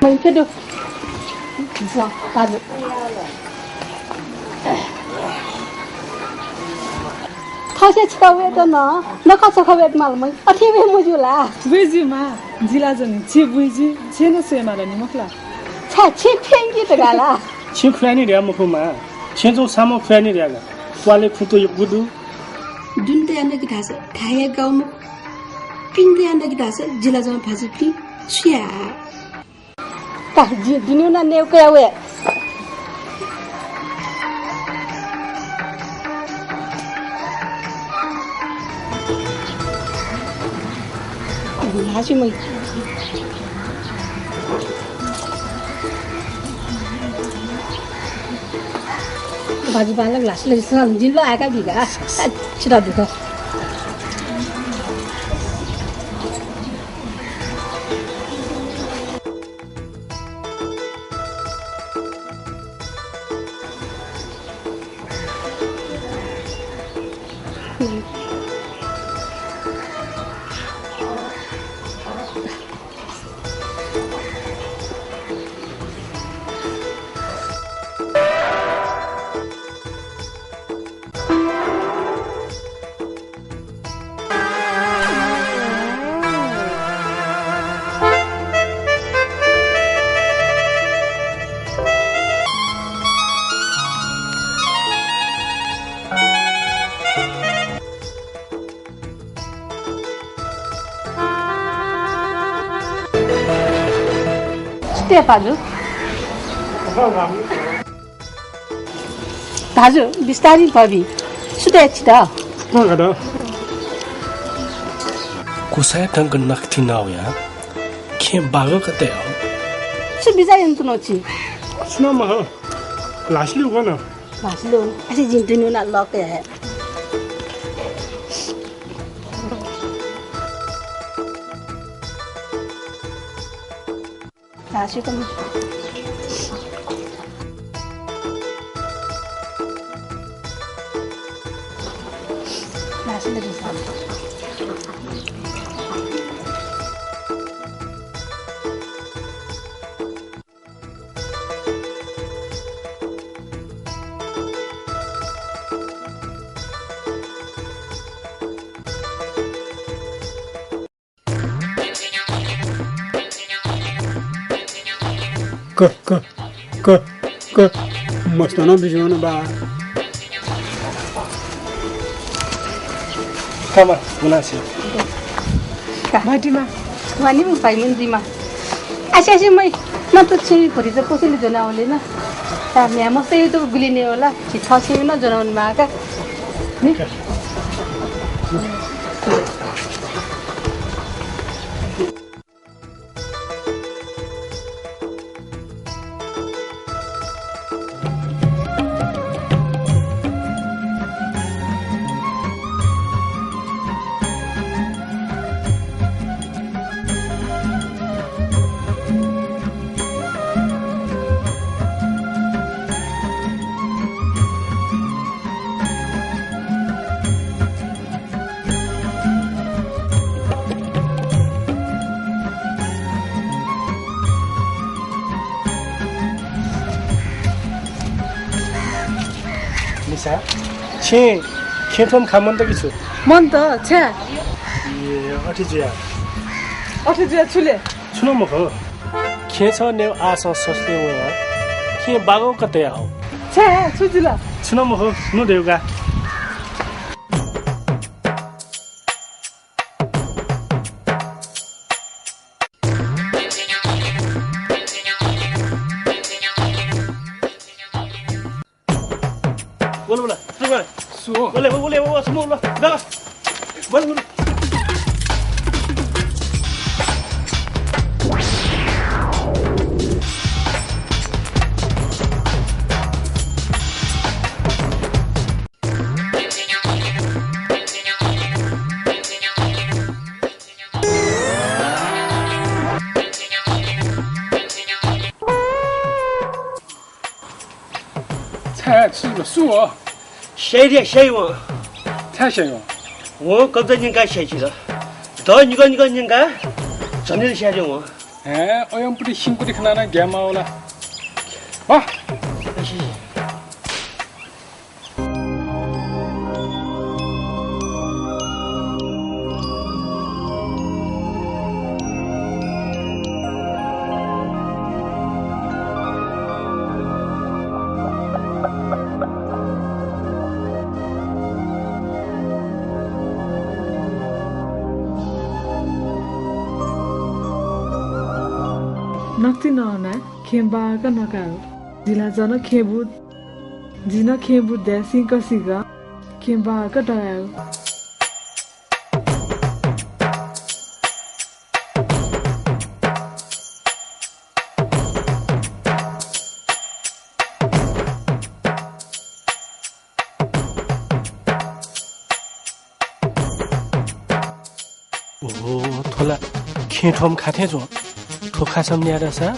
Mình chưa được. Sao? Ta được. Thao sẽ chào về đó nó có sao về mà mình. Ở thì về mua là. Buiji ma, jila jani, chi buiji, chi no se ma ni makla. Cha chi phiền gì đó là. Chi khuyani ria mo khuma. Chen zo samo khuyani ria ga. Twale khuto yugudu. Dun te anda kita se kaya gaw mo. Pin te anda kita se jila jama phaji pi. Suya. Ta ji dinu na neu kaya we. Lá cho mình. भाजीपाला ग्लासले जिल्लो आएका भिगा छिटो भिगा पाजु दाजु बिस्तारी भाबी सुते छिटा नगदा कुसाय टंग नखति नाउ या खे बागो कते हो सु बिजा यन्त नछि सुनो म लासलु गन लासलु अझै जिन्दिनु न लके है 다시 좀 다시 내리자 क मस्त न बिजोन बा कमा उनासी भाटीमा वानी म पाइलिन दिमा आशा मै न त छिरी खोरी त कसैले जनाउले न ता म्या मस्तै त गुलिने होला छि छ छिरी न जनाउन माका नि निसा छे खेतम खामन त किछु मन त छे ए अठिजिया छुले सुनो म ख खेछ ने आस ससले व के बागो कते हो छे छुजिला सुनो म ख नु देउगा बोला बोला सु बोले बोले वो समो ला दा बोल बोल 太吃了素哦，谁的谁我，太香了。我刚才人家谁去了？到你个人家，真的谁的我？哎，我用不得辛苦的看那感冒了。啊，नक्ति नहुना खेम्बाका नकाउ जिला जन खेबु जिन खेबु देसी कसिगा खेम्बाका डयाउ थोला खेठोम खाथे जो ठोखा सम्ने रसा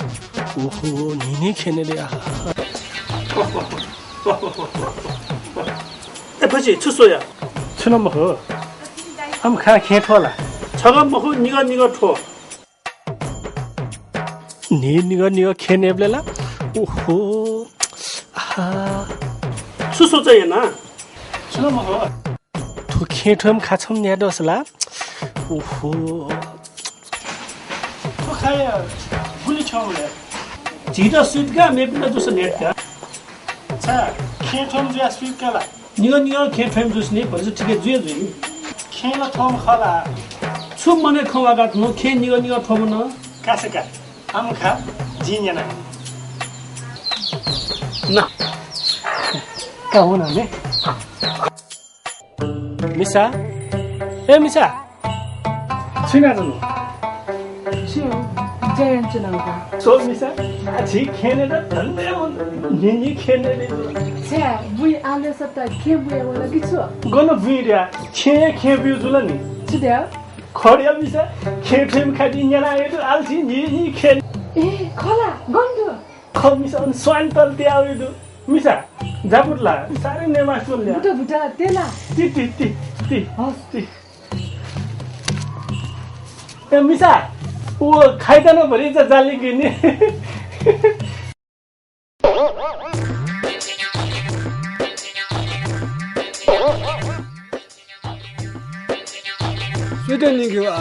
ओहो निने खेने रे आ ए पछि छुसोया छुन म हो हम खा खेठोला छग मखु निग ठो निग खेने बेला ओहो आ छुसो चाहिँ न छुन म हो ठो खेठोम खाछम न्या दसला ओहो खाया गुली छौले जिदा स्वीट का मेपना जुस नेट का चा खेठोम ज्या स्वीट काला निग खेफेम जुस ने भन्छ ठिकै जुए जुइ खेला थोम खाला छु मने खवागा न खे निग थोम न कासका हम खा जिन्या न का हुन ने मिसा ए मिसा छिना जनु छियो जयन चुनाउका सो मिसा आछि खेने र धन्ने निनी खेने रे छे बुई आले सत्ता खेबुया वाला किछु गन भिडिया खे बिउ जुल नि छिद्या खडिया मिसा खे फेम खादि न्याला एदु आल्छि नि खेन ए खला गन्धु ख मिसा अन स्वान तल त्या उदु मिसा जापुटला सारे नेमा सुनल्या बुटा तेला ती हस्ति ए मिसा ओ खाइदैन भरि जाली किने स्वीडन नि गयो आ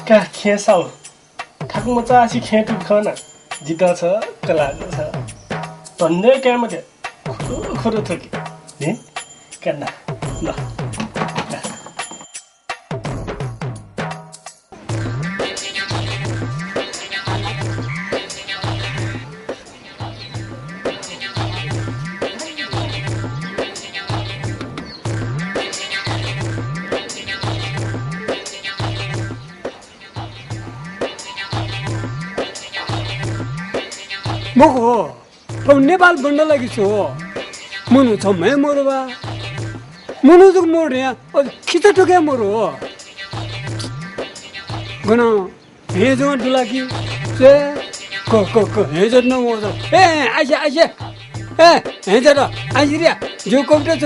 का खेसाउ ठाक मचा छि खेटु खना जिता छ कला छ भन्ने काम दे खरो थकी ने कना ल मको अब नेपाल बन्द लागि छु मनु छ मे मोरबा मनु जुग मोर या खिचा ठोके मोर हो गन हे जो दुलाकी से को हे जो न मो ए आइसे ए हे जरा आइरिया जो कोप्टे छ